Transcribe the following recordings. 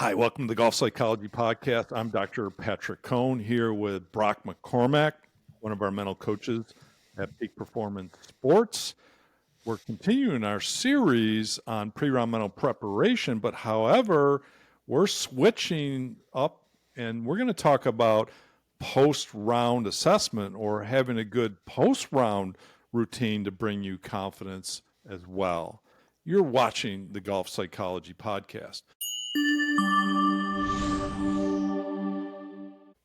Hi, welcome to the Golf Psychology Podcast. I'm Dr. Patrick Cohn here with Brock McCormack, one of our mental coaches at Peak Performance Sports. We're continuing our series on pre-round mental preparation, but however, we're switching up and we're going to talk about post-round assessment or having a good post-round routine to bring you confidence as well. You're watching the Golf Psychology Podcast.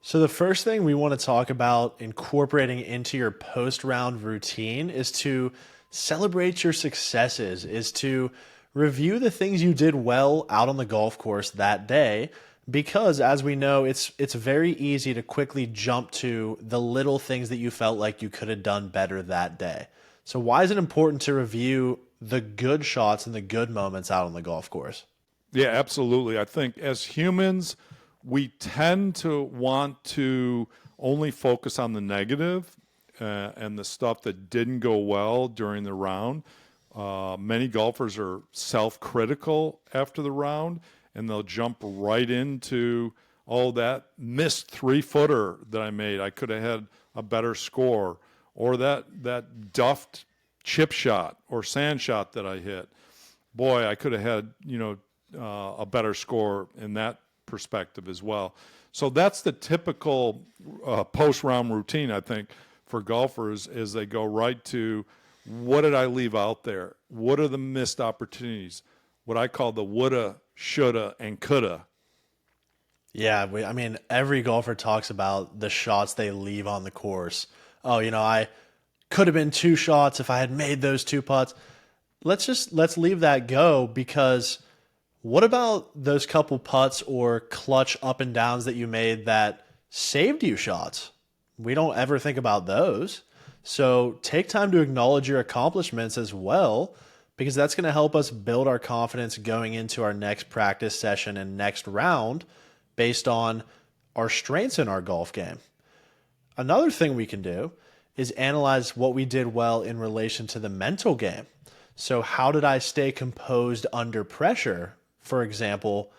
So the first thing we want to talk about incorporating into your post-round routine is to celebrate your successes, is to review the things you did well out on the golf course that day, because as we know, it's very easy to quickly jump to the little things that you felt like you could have done better that day. So why is it important to review the good shots and the good moments out on the golf course? Yeah, absolutely. I think as humans, we tend to want to only focus on the negative and the stuff that didn't go well during the round. Many golfers are self-critical after the round, and they'll jump right into, oh, that missed 3-footer that I made. I could have had a better score. Or that duffed chip shot or sand shot that I hit. Boy, I could have had, a better score in that perspective as well. So that's the typical post-round routine, I think, for golfers, is they go right to, what did I leave out there? What are the missed opportunities? What I call the woulda, shoulda, and coulda. Yeah, every golfer talks about the shots they leave on the course. Oh, I could have been 2 shots if I had made those 2 putts. Let's leave that go, because what about those couple putts or clutch up and downs that you made that saved you shots? We don't ever think about those. So take time to acknowledge your accomplishments as well, because that's going to help us build our confidence going into our next practice session and next round based on our strengths in our golf game. Another thing we can do is analyze what we did well in relation to the mental game. So how did I stay composed under pressure? For example,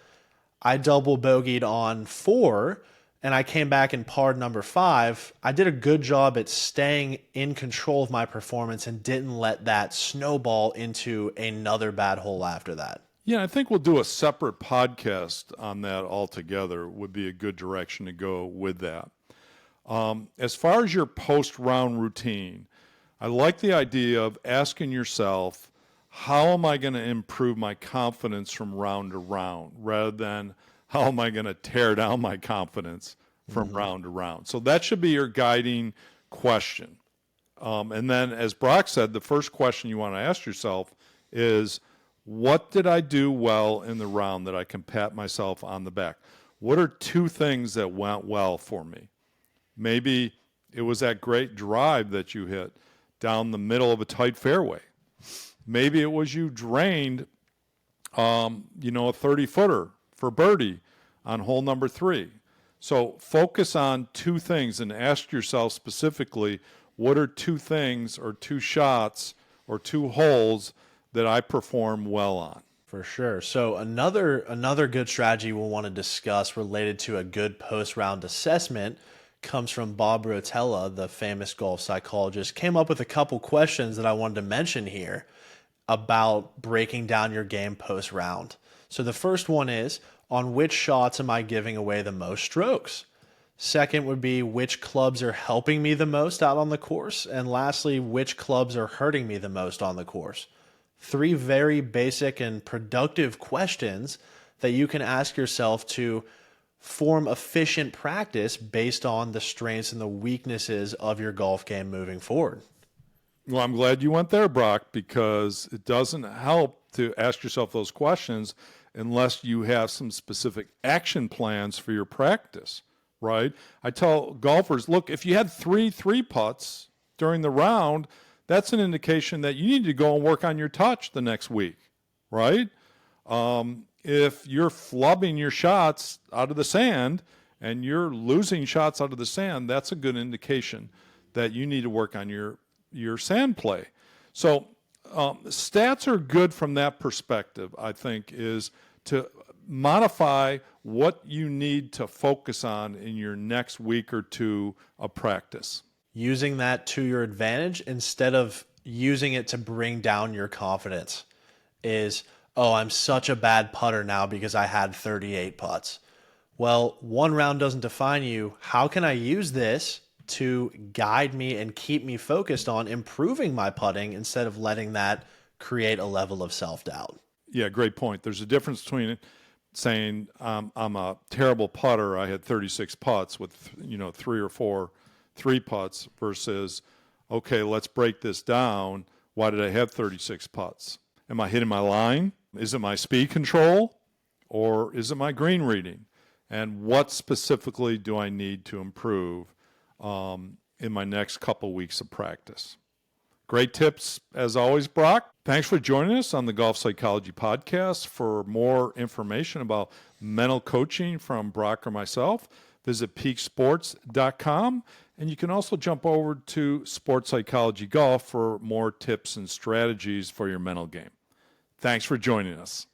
I double bogeyed on 4 and I came back and parred number 5. I did a good job at staying in control of my performance and didn't let that snowball into another bad hole after that. Yeah, I think we'll do a separate podcast on that altogether. Would be a good direction to go with that. As far as your post-round routine, I like the idea of asking yourself, how am I going to improve my confidence from round to round, rather than how am I going to tear down my confidence from round to round? So that should be your guiding question. And then, as Brock said, the first question you want to ask yourself is, what did I do well in the round that I can pat myself on the back? What are 2 things that went well for me? Maybe it was that great drive that you hit down the middle of a tight fairway. Maybe it was you drained, a 30-footer for birdie on hole number 3. So focus on 2 things and ask yourself specifically, what are 2 things or 2 shots or 2 holes that I perform well on? For sure. So another good strategy we'll want to discuss related to a good post-round assessment comes from Bob Rotella, the famous golf psychologist. Came up with a couple questions that I wanted to mention here about breaking down your game post-round. So the first one is, on which shots am I giving away the most strokes? Second would be, which clubs are helping me the most out on the course? And lastly, which clubs are hurting me the most on the course? 3 very basic and productive questions that you can ask yourself to form efficient practice based on the strengths and the weaknesses of your golf game moving forward. Well, I'm glad you went there, Brock, because it doesn't help to ask yourself those questions unless you have some specific action plans for your practice, right? I tell golfers, look, if you had 3 putts during the round, that's an indication that you need to go and work on your touch the next week, right? If you're flubbing your shots out of the sand and you're losing shots out of the sand, that's a good indication that you need to work on your sand play. So stats are good from that perspective, I think, is to modify what you need to focus on in your next week or two of practice. Using that to your advantage instead of using it to bring down your confidence is, oh, I'm such a bad putter now because I had 38 putts. Well, one round doesn't define you. How can I use this to guide me and keep me focused on improving my putting instead of letting that create a level of self-doubt? Yeah, great point. There's a difference between saying I'm a terrible putter. I had 36 putts with 3 or 4 3 putts versus, okay, let's break this down. Why did I have 36 putts? Am I hitting my line? Is it my speed control, or is it my green reading? And what specifically do I need to improve in my next couple weeks of practice? Great tips, as always, Brock. Thanks for joining us on the Golf Psychology Podcast. For more information about mental coaching from Brock or myself, visit peaksports.com. And you can also jump over to Sports Psychology Golf for more tips and strategies for your mental game. Thanks for joining us.